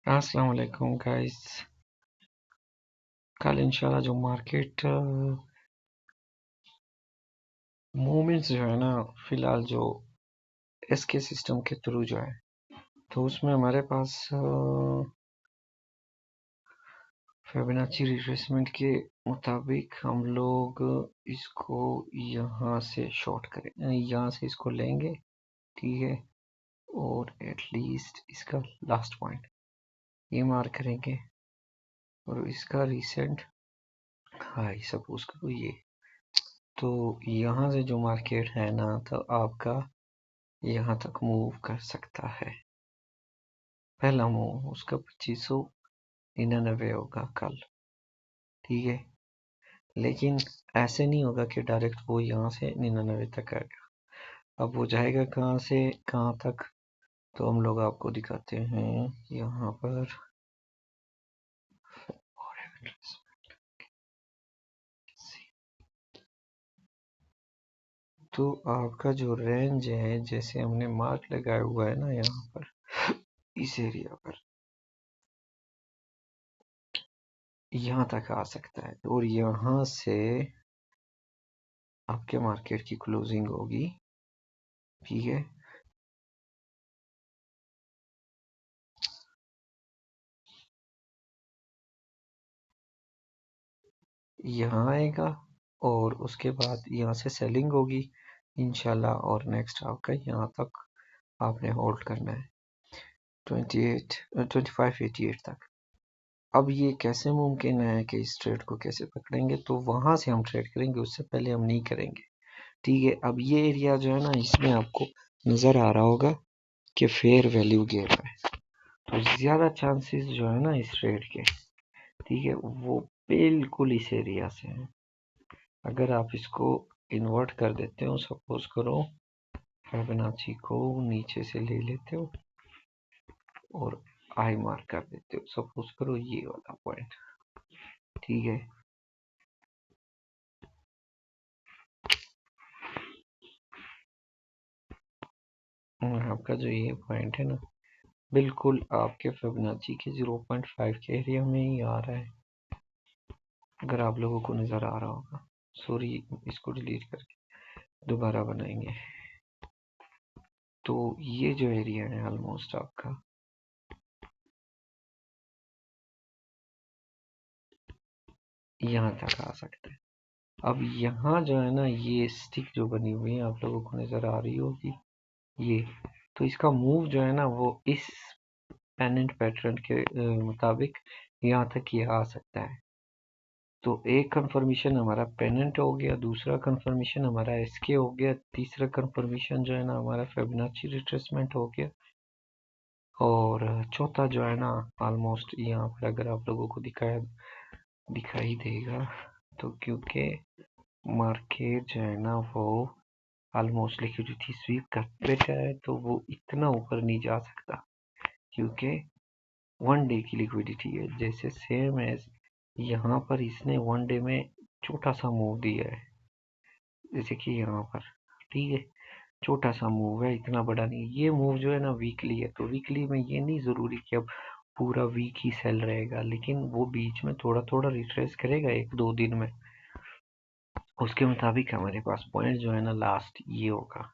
अस्सलाम वालेकुम गाइस। कल इंशाल्लाह जो मार्केट मूवमेंट्स जो है ना, फिलहाल जो एसके सिस्टम के थ्रू जो है, तो उसमें हमारे पास फिबोनाची रिट्रेसमेंट के मुताबिक हम लोग इसको यहाँ से शॉर्ट करें, यहाँ से इसको लेंगे, ठीक है। और एटलीस्ट इसका लास्ट पॉइंट ये मार्क करेंगे और इसका रिसेंट हाई सपोज करो ये। तो यहाँ से जो मार्केट है ना, तो आपका यहाँ तक मूव कर सकता है। पहला मूव उसका 2599 होगा कल, ठीक है। लेकिन ऐसे नहीं होगा कि डायरेक्ट वो यहाँ से 99 तक आएगा। अब वो जाएगा कहाँ से कहाँ तक, तो हम लोग आपको दिखाते हैं यहाँ पर। तो आपका जो रेंज है, जैसे हमने मार्क लगाया हुआ है ना यहाँ पर, इस एरिया पर यहाँ तक आ सकता है। और यहाँ से आपके मार्केट की क्लोजिंग होगी, ठीक है। यहाँ आएगा और उसके बाद यहाँ से सेलिंग होगी इंशाल्लाह, और नेक्स्ट आपका यहाँ तक आपने होल्ड करना है 2588 तक। अब ये कैसे मुमकिन है कि इस ट्रेड को कैसे पकड़ेंगे, तो वहां से हम ट्रेड करेंगे, उससे पहले हम नहीं करेंगे, ठीक है। अब ये एरिया जो है ना, इसमें आपको नजर आ रहा होगा कि फेयर वैल्यू गैप है, तो ज्यादा चांसेस जो है ना इस ट्रेड के, ठीक है, वो बिल्कुल इस एरिया से है। अगर आप इसको इन्वर्ट कर देते हो, सपोज करो फिबोनाची को नीचे से ले लेते हो और आई मार्क कर देते हो, सपोज करो ये वाला पॉइंट, ठीक है। आपका जो ये पॉइंट है ना, बिल्कुल आपके फिबोनाची के 0.5 के एरिया में ही आ रहा है, अगर आप लोगों को नजर आ रहा होगा। सॉरी, इसको डिलीट करके दोबारा बनाएंगे। तो ये जो एरिया है ऑलमोस्ट आपका यहाँ तक आ सकता है। अब यहाँ जो है ना, ये स्टिक जो बनी हुई है आप लोगों को नजर आ रही होगी ये, तो इसका मूव जो है ना, वो इस पेनेंट पैटर्न के मुताबिक यहाँ तक ये आ सकता है। तो एक कंफर्मेशन हमारा पेनेंट हो गया, दूसरा कंफर्मेशन हमारा एसके हो गया, तीसरा कंफर्मेशन जो है ना हमारा फिबोनाची रिट्रेसमेंट हो गया, और चौथा जो है ना ऑलमोस्ट यहाँ पर अगर आप लोगों को दिखाई देगा, तो क्योंकि मार्केट जो है ना वो ऑलमोस्ट लिक्विडिटी स्वीप कर बैठा है, तो वो इतना ऊपर नहीं जा सकता, क्योंकि वन डे की लिक्विडिटी है। जैसे सेम एज यहाँ पर इसने वन डे में छोटा सा मूव दिया है, जैसे कि यहाँ पर, ठीक है, छोटा सा मूव है, इतना बड़ा नहीं। ये मूव जो है ना वीकली है, तो वीकली में ये नहीं जरूरी कि अब पूरा वीक ही सेल रहेगा, लेकिन वो बीच में थोड़ा थोड़ा रिट्रेस करेगा एक दो दिन में। उसके मुताबिक हमारे पास पॉइंट जो है ना लास्ट ये होगा।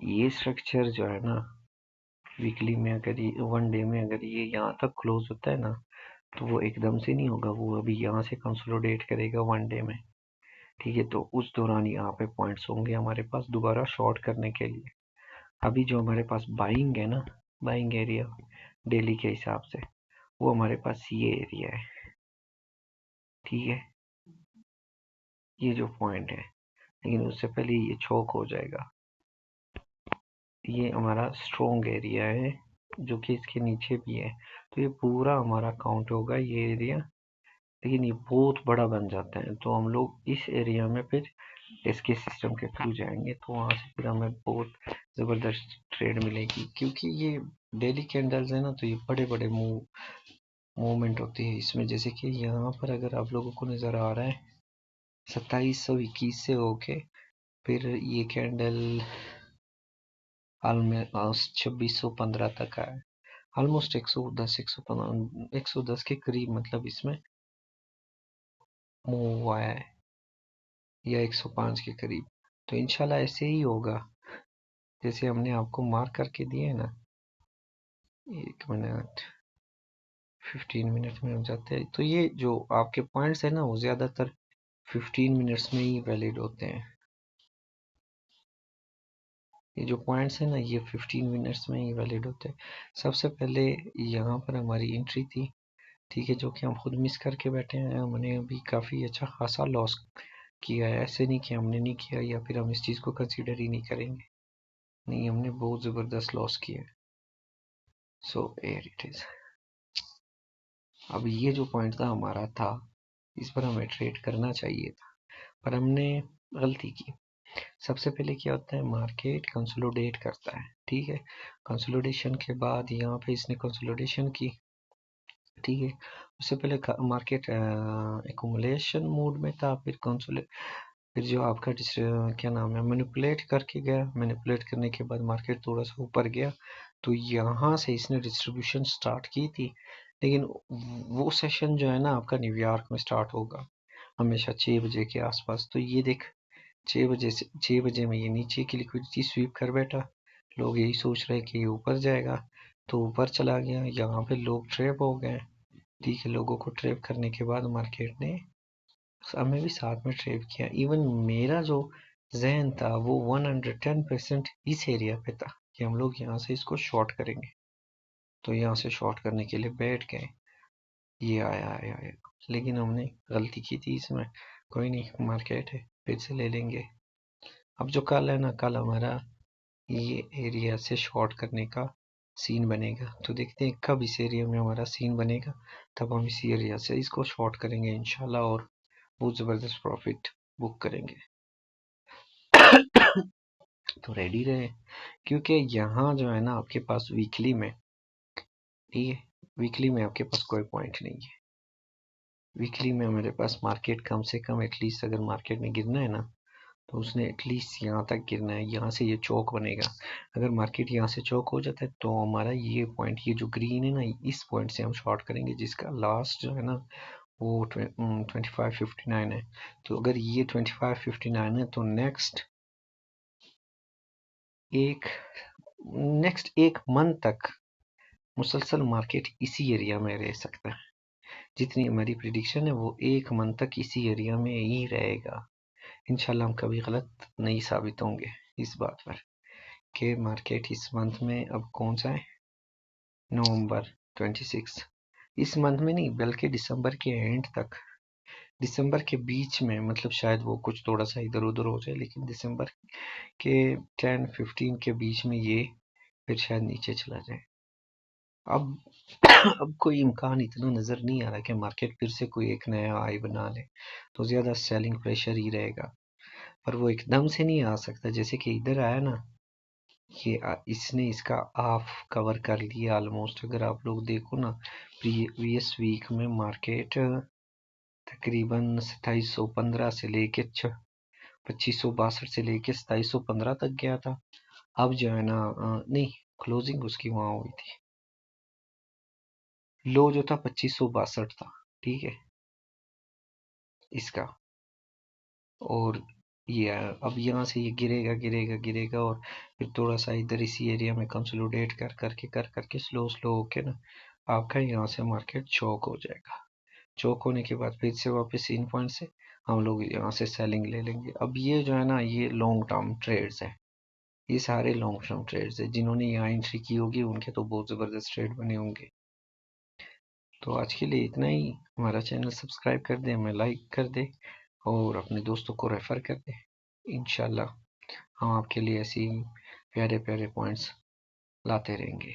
ये स्ट्रक्चर जो है ना वीकली में, अगर ये वन डे में अगर ये यहाँ तक क्लोज होता है ना, तो वो एकदम से नहीं होगा, वो अभी यहाँ से कंसोलिडेट करेगा वन डे में, ठीक है। तो उस दौरान यहाँ पे पॉइंट्स होंगे हमारे पास दोबारा शॉर्ट करने के लिए। अभी जो हमारे पास बाइंग है ना, बाइंग एरिया डेली के हिसाब से, वो हमारे पास ये एरिया है, ठीक है, ये जो पॉइंट है। लेकिन उससे पहले ये चौक हो जाएगा, ये हमारा स्ट्रॉन्ग एरिया है जो कि इसके नीचे भी है, तो ये पूरा हमारा काउंट होगा ये एरिया। लेकिन ये बहुत बड़ा बन जाता है, तो हम लोग इस एरिया में फिर इसके सिस्टम के थ्रू जाएंगे, तो वहां से फिर हमें बहुत जबरदस्त ट्रेड मिलेगी, क्योंकि ये डेली कैंडल्स है ना, तो ये बड़े बड़े मूवमेंट होती है इसमें। जैसे कि यहाँ पर अगर आप लोगों को नजर आ रहा है 2721 से होके फिर ये कैंडल ऑलमोस्ट 2615 तक आया। ऑलमोस्ट 110 110 के करीब मतलब इसमें मूव हुआ है, या 105 के करीब। तो इंशाल्लाह ऐसे ही होगा जैसे हमने आपको मार्क करके दिए ना। 1 मिनट 15 मिनट में हो जाते हैं। तो ये जो आपके पॉइंट्स है ना वो ज़्यादातर 15 मिनट्स में ही वैलिड होते हैं। ये जो पॉइंट्स है ना ये 15 मिनट्स में ही वैलिड होते हैं। सबसे पहले यहाँ पर हमारी एंट्री थी, ठीक है, जो कि हम खुद मिस करके बैठे हैं। हमने अभी काफ़ी अच्छा खासा लॉस किया है। ऐसे नहीं कि हमने नहीं किया या फिर हम इस चीज़ को कंसीडर ही नहीं करेंगे, नहीं, हमने बहुत ज़बरदस्त लॉस किया है। सो एयर इट इज़। अब ये जो पॉइंट था हमारा था, इस पर हमें ट्रेड करना चाहिए था, पर हमने गलती की। सबसे पहले क्या होता है, मार्केट कंसोलिडेट करता है, ठीक है। कंसोलिडेशन के बाद यहाँ पे इसने कंसोलिडेशन की, ठीक है। उससे पहले मार्केट एक्यूमुलेशन मोड में था, फिर जो आपका क्या नाम है, मैनिपुलेट करके गया। मैनिपुलेट करने के बाद मार्केट थोड़ा सा ऊपर गया, तो यहाँ से इसने डिस्ट्रीब्यूशन स्टार्ट की थी। लेकिन वो सेशन जो है ना आपका न्यूयॉर्क में स्टार्ट होगा हमेशा 6 बजे के आसपास। तो ये देख 6 बजे में ये नीचे की लिक्विडिटी स्वीप कर बैठा। लोग यही सोच रहे कि ये ऊपर जाएगा, तो ऊपर चला गया। यहाँ पे लोग ट्रैप हो गए, ठीक है। लोगों को ट्रैप करने के बाद मार्केट ने हमें भी साथ में ट्रैप किया। इवन मेरा जो जहन था वो 110% इस एरिया पे था कि हम लोग यहाँ से इसको शॉर्ट करेंगे। तो यहाँ से शॉर्ट करने के लिए बैठ गए। ये आया आया आया, लेकिन हमने गलती की थी इसमें। कोई नहीं, मार्केट है, फिर से ले लेंगे। अब जो कल है ना, कल हमारा ये एरिया से शॉर्ट करने का सीन बनेगा। तो देखते हैं कब इस एरिया में हमारा सीन बनेगा, तब हम इस एरिया से इसको शॉर्ट करेंगे इंशाल्लाह, और बहुत ज़बरदस्त प्रॉफिट बुक करेंगे। तो रेडी रहे, क्योंकि यहाँ जो है ना आपके पास वीकली में, ठीक है, वीकली में आपके पास कोई पॉइंट नहीं है। वीकली में मेरे पास मार्केट कम से कम एटलीस्ट, अगर मार्केट में गिरना है ना तो उसने एटलीस्ट यहाँ तक गिरना है। यहाँ से ये चौक बनेगा। अगर मार्केट यहाँ से चौक हो जाता है तो हमारा ये पॉइंट, ये जो ग्रीन है ना, इस पॉइंट से हम शॉर्ट करेंगे, जिसका लास्ट जो है ना वो 2559 है। तो अगर ये 2559 है तो नेक्स्ट एक मंथ तक मुसलसल मार्केट इसी एरिया में रह सकता है। जितनी हमारी प्रिडिक्शन है वो एक मंथ तक इसी एरिया में ही रहेगा। इंशाल्लाह हम कभी गलत नहीं साबित होंगे इस बात पर कि मार्केट इस मंथ में, अब कौन सा है, नवंबर 26, इस मंथ में नहीं बल्कि दिसंबर के एंड तक, दिसंबर के बीच में, मतलब शायद वो कुछ थोड़ा सा इधर उधर हो जाए, लेकिन दिसंबर के 10-15 के बीच में ये फिर शायद नीचे चला जाए। अब अब कोई इम्कान इतना नज़र नहीं आ रहा कि मार्केट फिर से कोई एक नया हाई बना ले, तो ज़्यादा सेलिंग प्रेशर ही रहेगा। पर वो एकदम से नहीं आ सकता, जैसे कि इधर आया ना, ये इसने इसका हाफ कवर कर लिया ऑलमोस्ट। अगर आप लोग देखो ना, प्रीवियस वीक में मार्केट तकरीबन 2715 से लेके 2562 से लेके 2715 तक गया था। अब जो है ना, नहीं, क्लोजिंग उसकी वहां हुई थी, लो जो था 2562 था, ठीक है, इसका। और ये अब यहाँ से ये गिरेगा गिरेगा गिरेगा, और फिर थोड़ा सा इधर इसी एरिया में कंसोलिडेट कर करके स्लो स्लो होके ना आपका यहाँ से मार्केट चौक हो जाएगा। चौक होने के बाद फिर से वापस इन पॉइंट से हम लोग यहाँ से सेलिंग ले लेंगे। अब ये जो है ना, ये लॉन्ग टर्म ट्रेड्स है, ये सारे लॉन्ग टर्म ट्रेड्स है। जिन्होंने यहाँ एंट्री की होगी उनके तो बहुत ज़बरदस्त ट्रेड बने होंगे। तो आज के लिए इतना ही। हमारा चैनल सब्सक्राइब कर दे, हमें लाइक कर दे, और अपने दोस्तों को रेफ़र कर दे। इंशाल्लाह हम आपके लिए ऐसी प्यारे प्यारे पॉइंट्स लाते रहेंगे।